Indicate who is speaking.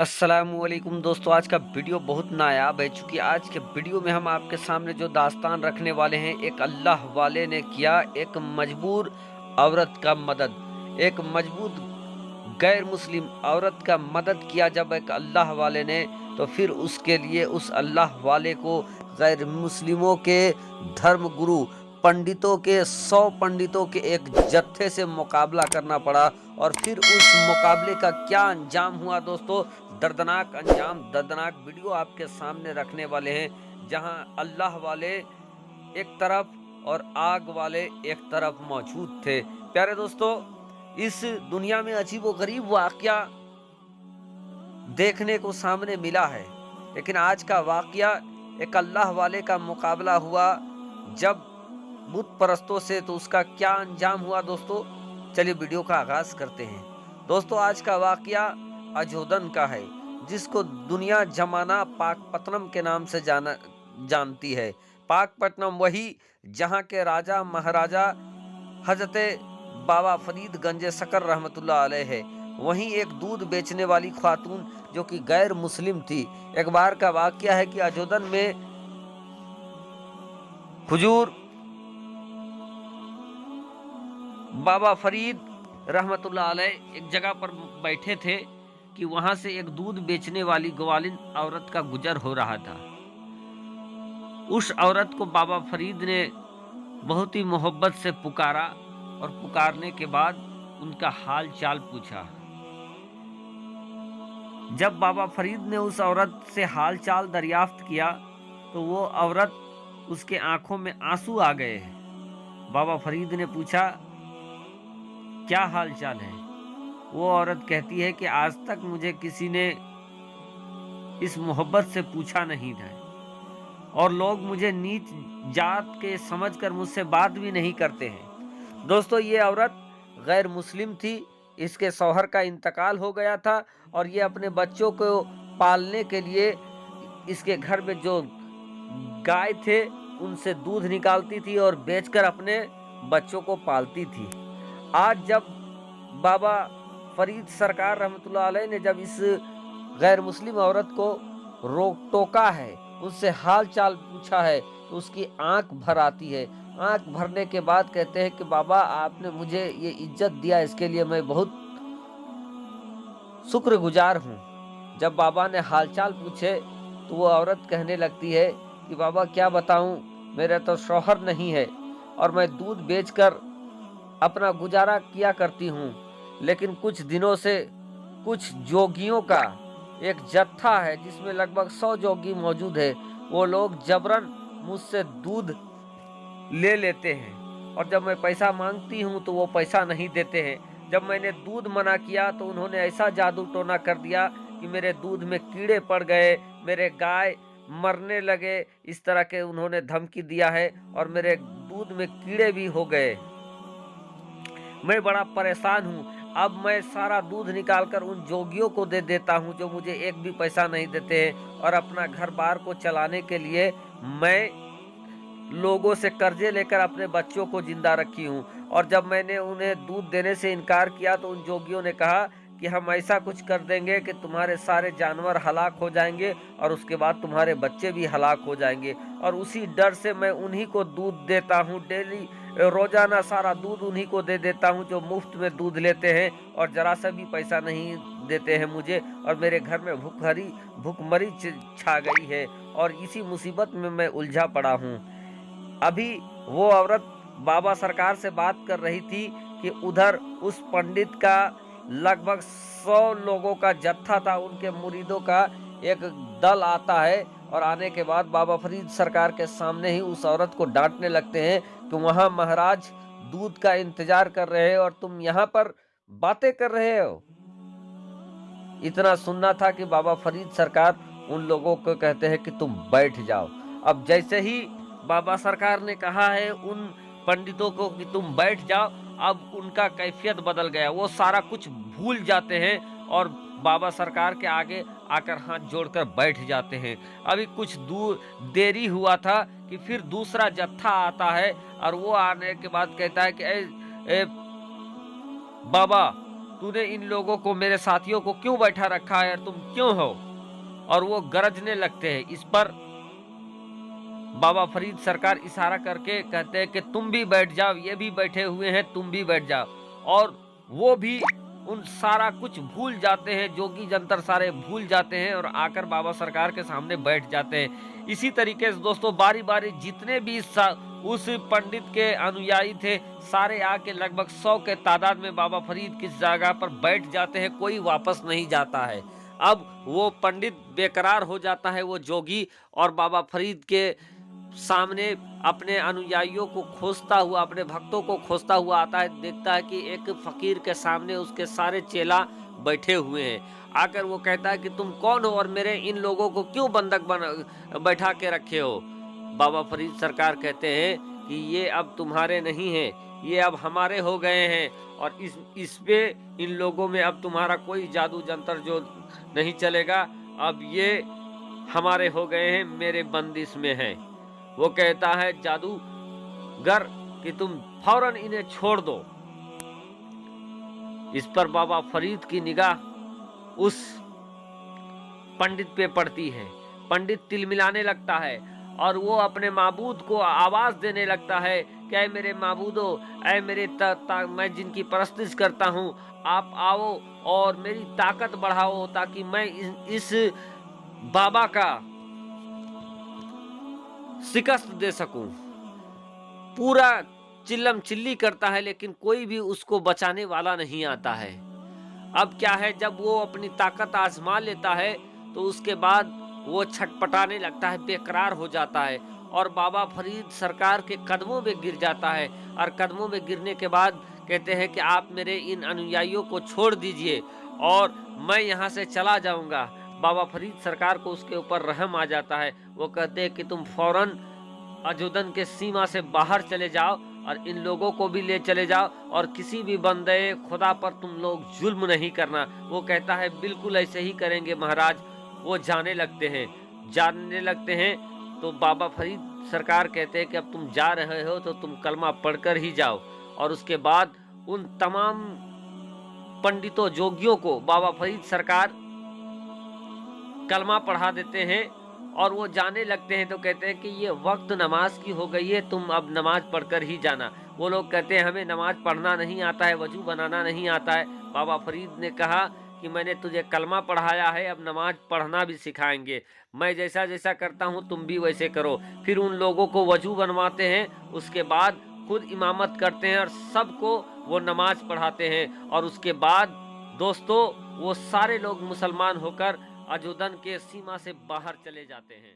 Speaker 1: अस्सलामुअलैकुम दोस्तों, आज का वीडियो बहुत नायाब है। चूँकि आज के वीडियो में हम आपके सामने जो दास्तान रखने वाले हैं, एक अल्लाह वाले ने किया एक मजबूर औरत का मदद। एक मजबूर गैर मुस्लिम औरत का मदद किया जब एक अल्लाह वाले ने, तो फिर उसके लिए उस अल्लाह वाले को गैर मुस्लिमों के धर्म गुरु पंडितों के 100 पंडितों के एक जत्थे से मुकाबला करना पड़ा। और फिर उस मुकाबले का क्या अंजाम हुआ दोस्तों, दर्दनाक अंजाम, दर्दनाक वीडियो आपके सामने रखने वाले हैं। जहां अल्लाह वाले एक तरफ और आग वाले एक तरफ मौजूद थे। प्यारे दोस्तों, इस दुनिया में अजीबोगरीब वाकया देखने को सामने मिला है, लेकिन आज का वाकया एक अल्लाह वाले का मुकाबला हुआ जब बुत परस्तों से, तो उसका क्या अंजाम हुआ दोस्तों, चलिए वीडियो का आगाज करते हैं। दोस्तों, आज का वाकया अजोदन का है, जिसको दुनिया जमाना पाकपत्तनम के नाम से जानती है। पाकपत्तनम वही जहां के राजा महाराजा हजरत बाबा फरीद गंजे शकर रहमतुल्लाह अलैह है। वहीं एक दूध बेचने वाली खातून जो कि गैर मुस्लिम थी। एक बार का वाकया है कि अजोदन में हुजूर बाबा फरीद रहमतुल्लाह अलैह एक जगह पर बैठे थे कि वहां से एक दूध बेचने वाली ग्वालिन औरत का गुजर हो रहा था। उस औरत को बाबा फरीद ने बहुत ही मोहब्बत से पुकारा और पुकारने के बाद उनका हाल चाल पूछा। जब बाबा फरीद ने उस औरत से हाल चाल दरियाफ्त किया, तो वो औरत, उसके आंखों में आंसू आ गए। बाबा फरीद ने पूछा, क्या हाल चाल है? वो औरत कहती है कि आज तक मुझे किसी ने इस मोहब्बत से पूछा नहीं था, और लोग मुझे नीच जात के समझकर मुझसे बात भी नहीं करते हैं। दोस्तों, ये औरत गैर मुस्लिम थी। इसके शौहर का इंतकाल हो गया था और ये अपने बच्चों को पालने के लिए इसके घर में जो गाय थे उनसे दूध निकालती थी और बेचकर अपने बच्चों को पालती थी। आज जब बाबा फरीद सरकार रहमतुल्लाह अलैह ने जब इस गैर मुस्लिम औरत को रोक टोका है, उससे हाल चाल पूछा है, तो उसकी आंख भर आती है। आंख भरने के बाद कहते हैं कि बाबा, आपने मुझे ये इज्जत दिया, इसके लिए मैं बहुत शुक्रगुजार हूँ। जब बाबा ने हालचाल पूछे तो वो औरत कहने लगती है कि बाबा, क्या बताऊं, मेरा तो शौहर नहीं है और मैं दूध बेचकर अपना गुजारा किया करती हूँ। लेकिन कुछ दिनों से कुछ जोगियों का एक जत्था है जिसमें लगभग 100 जोगी मौजूद है। वो लोग जबरन मुझसे दूध ले लेते हैं, और जब मैं पैसा मांगती हूँ तो वो पैसा नहीं देते हैं। जब मैंने दूध मना किया तो उन्होंने ऐसा जादू टोना कर दिया कि मेरे दूध में कीड़े पड़ गए, मेरे गाय मरने लगे। इस तरह के उन्होंने धमकी दिया है और मेरे दूध में कीड़े भी हो गए। मैं बड़ा परेशान हूँ। अब मैं सारा दूध निकालकर उन जोगियों को दे देता हूँ जो मुझे एक भी पैसा नहीं देते हैं, और अपना घर बार को चलाने के लिए मैं लोगों से कर्जे लेकर अपने बच्चों को जिंदा रखी हूँ। और जब मैंने उन्हें दूध देने से इनकार किया तो उन जोगियों ने कहा कि हम ऐसा कुछ कर देंगे कि तुम्हारे सारे जानवर हलाक हो जाएंगे और उसके बाद तुम्हारे बच्चे भी हलाक हो जाएंगे। और उसी डर से मैं उन्हीं को दूध देता हूँ, डेली रोजाना सारा दूध उन्हीं को दे देता हूँ जो मुफ्त में दूध लेते हैं और जरा सा भी पैसा नहीं देते हैं मुझे। और मेरे घर में भूखमरी छा गई है और इसी मुसीबत में मैं उलझा पड़ा हूँ। अभी वो औरत बाबा सरकार से बात कर रही थी कि उधर उस पंडित का लगभग 100 लोगों का जत्था था, उनके मुरीदों का एक दल आता है, और आने के बाद बाबा फरीद सरकार के सामने ही उस औरत को डांटने लगते हैं कि वहां महाराज दूध का इंतजार कर रहे हैं और तुम यहाँ पर बातें कर रहे हो। इतना सुनना था कि बाबा फरीद सरकार उन लोगों को कहते हैं कि तुम बैठ जाओ। अब जैसे ही बाबा सरकार ने कहा है उन पंडितों को कि तुम बैठ जाओ, अब उनका कैफियत बदल गया। वो सारा कुछ भूल जाते हैं और बाबा सरकार के आगे आकर हाथ जोड़कर बैठ जाते हैं। अभी कुछ दूर देरी हुआ था कि फिर दूसरा जत्था आता है, और वो आने के बाद कहता है कि ए बाबा, तूने इन लोगों को, मेरे साथियों को क्यों बैठा रखा है और तुम क्यों हो? और वो गरजने लगते हैं। इस पर बाबा फरीद सरकार इशारा करके कहते हैं कि तुम भी बैठ जाओ, ये भी बैठे हुए हैं, तुम भी बैठ जाओ। और वो भी उन सारा कुछ भूल जाते हैं, जोगी जंतर सारे भूल जाते हैं और आकर बाबा सरकार के सामने बैठ जाते हैं। इसी तरीके से दोस्तों बारी बारी जितने भी उस पंडित के अनुयायी थे, सारे आके लगभग 100 के तादाद में बाबा फरीद की जगह पर बैठ जाते हैं, कोई वापस नहीं जाता है। अब वो पंडित बेकरार हो जाता है, वो जोगी, और बाबा फरीद के सामने अपने अनुयायियों को खोजता हुआ, अपने भक्तों को खोजता हुआ आता है। देखता है कि एक फकीर के सामने उसके सारे चेला बैठे हुए हैं। आकर वो कहता है कि तुम कौन हो और मेरे इन लोगों को क्यों बंधक बैठा के रखे हो? बाबा फरीद सरकार कहते हैं कि ये अब तुम्हारे नहीं हैं, ये अब हमारे हो गए हैं, और इस पे इन लोगों में अब तुम्हारा कोई जादू जंतर जो नहीं चलेगा, अब ये हमारे हो गए हैं, मेरे बंदिश में हैं। वो कहता है जादूगर कि तुम फौरन इन्हें छोड़ दो। इस पर बाबा फरीद की निगाह उस पंडित पे पड़ती है। पंडित तिलमिलाने लगता है और वो अपने माबूद को आवाज देने लगता है कि ऐ मेरे माबूदो, ऐ मेरे मैं जिनकी परस्तिश करता हूँ, आप आओ और मेरी ताकत बढ़ाओ ताकि मैं इस बाबा का शिकस्त दे सकूं। पूरा चिल्लम चिल्ली करता है लेकिन कोई भी उसको बचाने वाला नहीं आता है। अब क्या है, जब वो अपनी ताकत आजमा लेता है तो उसके बाद वो छटपटाने लगता है, बेकरार हो जाता है और बाबा फरीद सरकार के कदमों में गिर जाता है। और कदमों में गिरने के बाद कहते हैं कि आप मेरे इन अनुयायियों को छोड़ दीजिए और मैं यहाँ से चला जाऊंगा। बाबा फरीद सरकार को उसके ऊपर रहम आ जाता है। वो कहते हैं कि तुम फौरन अजोदन के सीमा से बाहर चले जाओ और इन लोगों को भी ले चले जाओ और किसी भी बंदे खुदा पर तुम लोग जुल्म नहीं करना। वो कहता है बिल्कुल ऐसे ही करेंगे महाराज। वो जाने लगते हैं तो बाबा फरीद सरकार कहते हैं कि अब तुम जा रहे हो तो तुम कलमा पढ़कर ही जाओ। और उसके बाद उन तमाम पंडितों जोगियों को बाबा फरीद सरकार कलमा पढ़ा देते हैं और वो जाने लगते हैं। तो कहते हैं कि ये वक्त नमाज की हो गई है, तुम अब नमाज पढ़कर ही जाना। वो लोग कहते हैं हमें नमाज पढ़ना नहीं आता है, वजू बनाना नहीं आता है। बाबा फरीद ने कहा कि मैंने तुझे कलमा पढ़ाया है, अब नमाज पढ़ना भी सिखाएंगे। मैं जैसा जैसा करता हूँ तुम भी वैसे करो। फिर उन लोगों को वजू बनवाते हैं, उसके बाद खुद इमामत करते हैं और सबको वो नमाज पढ़ाते हैं। और उसके बाद दोस्तों वो सारे लोग मुसलमान होकर अजोदन के सीमा से बाहर चले जाते हैं।